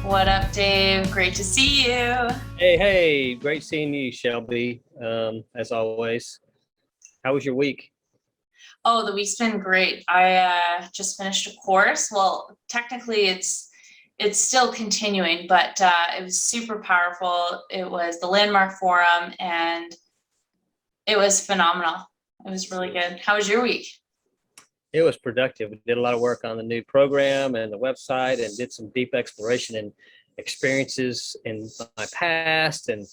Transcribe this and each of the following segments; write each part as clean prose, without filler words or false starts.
What up, Dave? Great to see you. Hey, great seeing you, Shelby, as always. How was your week? Oh, the week's been great. I just finished a course. Well, technically it's still continuing, but it was super powerful. It was the Landmark Forum, and it was phenomenal. It was really good. How was your week? It was productive. We did a lot of work on the new program and the website and did some deep exploration and experiences in my past, and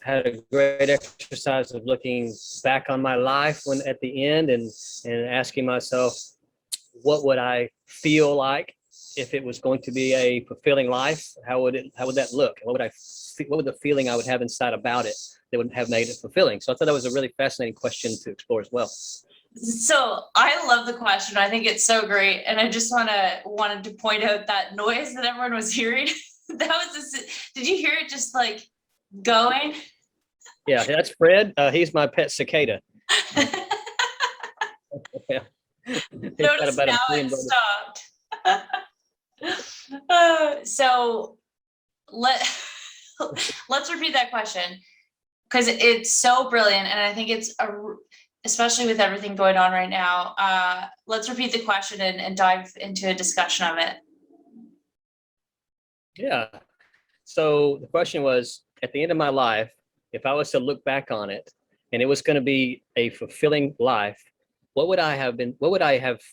had a great exercise of looking back on my life when at the end and asking myself, what would I feel like if it was going to be a fulfilling life? How would that look? What would the feeling I would have inside about it that would have made it fulfilling? So I thought that was a really fascinating question to explore as well. So I love the question. I think it's so great, and I just wanted to point out that noise that everyone was hearing. Did you hear it just like going? Yeah, that's Fred. He's my pet cicada. Yeah. Notice now it stopped. So let's repeat that question, because it's so brilliant, and I think especially with everything going on right now. Let's repeat the question and dive into a discussion of it. Yeah. So the question was, at the end of my life, if I was to look back on it and it was going to be a fulfilling life, what would I have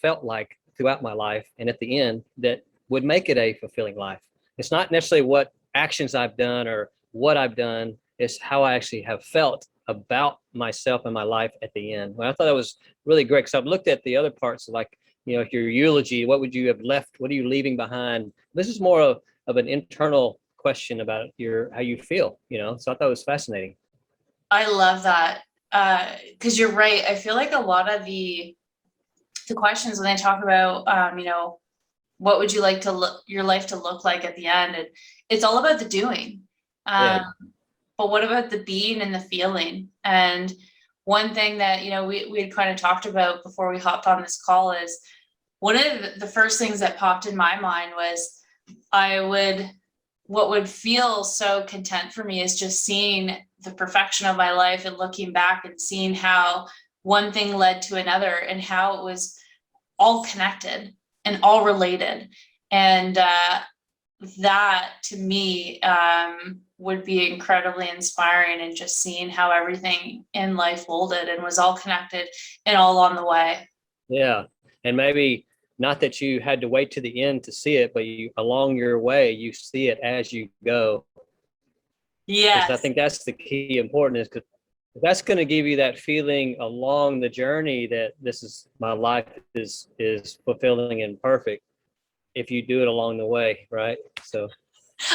felt like throughout my life and at the end that would make it a fulfilling life? It's not necessarily what actions I've done or what I've done, it's how I actually have felt about myself and my life at the end. Well, I thought that was really great, because I've looked at the other parts, like, your eulogy. What would you have left? What are you leaving behind? This is more of an internal question about how you feel, so I thought it was fascinating. I love that, because you're right. I feel like a lot of the questions when they talk about, what would you like your life to look like at the end, and it's all about the doing. Yeah. But what about the being and the feeling? And one thing that, we had kind of talked about before we hopped on this call is, one of the first things that popped in my mind was, what would feel so content for me is just seeing the perfection of my life and looking back and seeing how one thing led to another and how it was all connected and all related. And that to me would be incredibly inspiring, and just seeing how everything in life folded and was all connected and all on the way. Yeah. And maybe not that you had to wait to the end to see it, but along your way, you see it as you go. Yes. I think that's the key important, is because that's going to give you that feeling along the journey that my life is fulfilling and perfect, if you do it along the way, right? So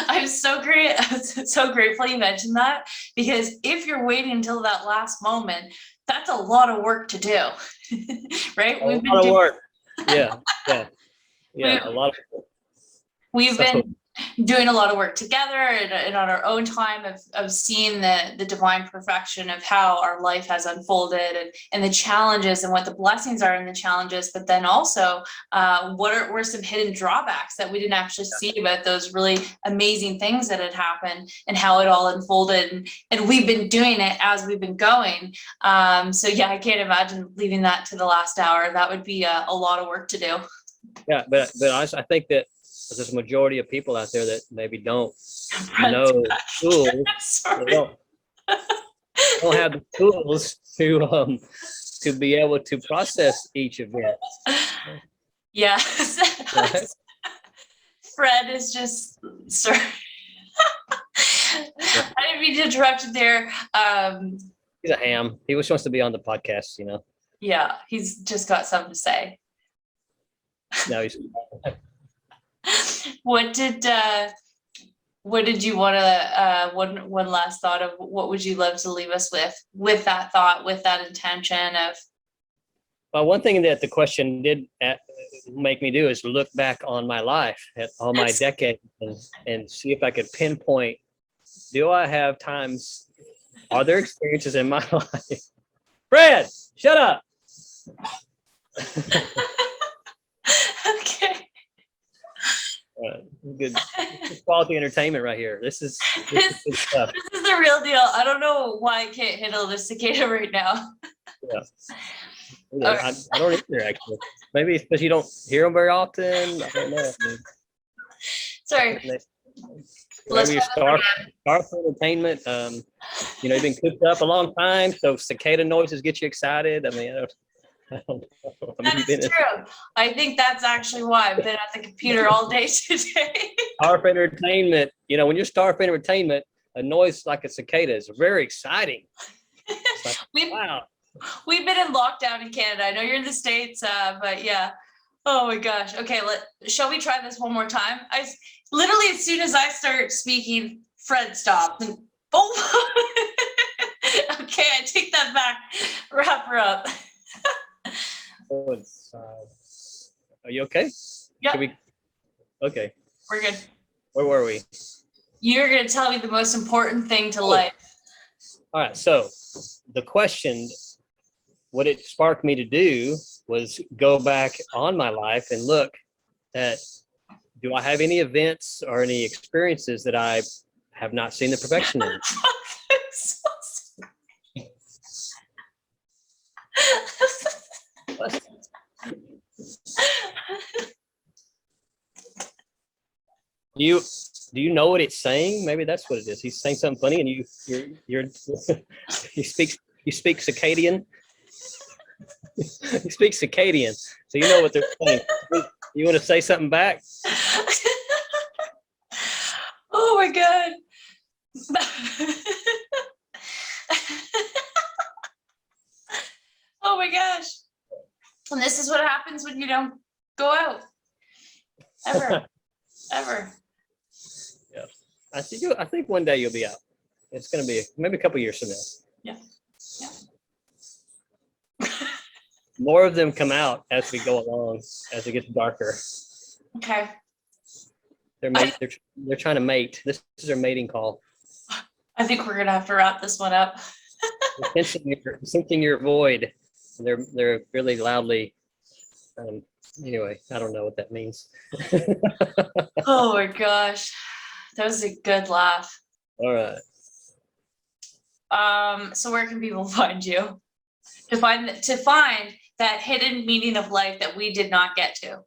I'm so grateful you mentioned that, because if you're waiting until that last moment, that's a lot of work to do. Right? A lot of work. Yeah. A lot of work. We've been doing a lot of work together and on our own time of seeing the divine perfection of how our life has unfolded, and the challenges and what the blessings are in the challenges, but then also what were some hidden drawbacks that we didn't actually see about those really amazing things that had happened and how it all unfolded, and we've been doing it as we've been going. So yeah, I can't imagine leaving that to the last hour. That would be a lot of work to do. Yeah, but I think that there's a majority of people out there that maybe don't know tools. They don't have the tools to be able to process each event. Yeah. Right? Fred is just sorry. I didn't mean to interrupt you there. He's a ham. He was supposed to be on the podcast, Yeah, he's just got something to say. No, he's. What did you want to one last thought of, what would you love to leave us with that thought, with that intention of? Well, one thing that the question did make me do is look back on my life, at all my decades, and see if I could pinpoint, are there experiences in my life? Fred, shut up. Okay. Good quality entertainment right here. This is good stuff. This is the real deal. I don't know why I can't handle the cicada right now. Yeah. I don't either, actually. Maybe it's because you don't hear them very often. I don't know. Sorry. Maybe you're starved for entertainment. You've been cooped up a long time, so cicada noises get you excited. I mean, I don't know. That is true. I think that's actually why I've been at the computer all day today. Starved for entertainment. When you're starved for entertainment, a noise like a cicada is very exciting. Like, wow. We've been in lockdown in Canada. I know you're in the States, but yeah. Oh my gosh. Okay, shall we try this one more time? Literally, as soon as I start speaking, Fred stopped. And boom. Okay, I take that back. Wrap her up. Are you okay? Yeah. Okay. We're good. Where were we? You're going to tell me the most important thing to life. All right. So the question, what it sparked me to do was go back on my life and look at, do I have any events or any experiences that I have not seen the perfection in? Do you know what it's saying? Maybe that's what it is. He's saying something funny, and you speak Circadian. You speak Circadian, so you know what they're saying. You want to say something back? Oh my God. Oh my gosh. And this is what happens when you don't go out. Ever. Ever. Yeah. I think one day you'll be out. It's going to be maybe a couple years from now. Yeah. More of them come out as we go along, as it gets darker. Okay. They're trying to mate. This is their mating call. I think we're gonna have to wrap this one up. Sensing your void. They're really loudly. Anyway, I don't know what that means. Oh my gosh, that was a good laugh. All right. So where can people find you to find that hidden meaning of life that we did not get to?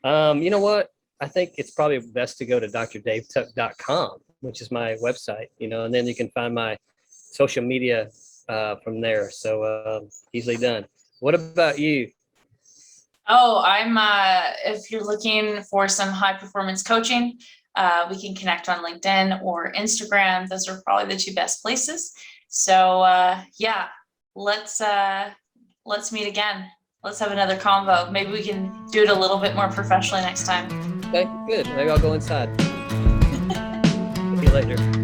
You know what? I think it's probably best to go to drdavetuck.com, which is my website, and then you can find my social media from there. So easily done. What about you? Oh, I'm if you're looking for some high performance coaching, we can connect on LinkedIn or Instagram. Those are probably the two best places. So yeah, let's meet again. Let's have another convo. Maybe we can do it a little bit more professionally next time. Okay, good. Maybe I'll go inside. See you later.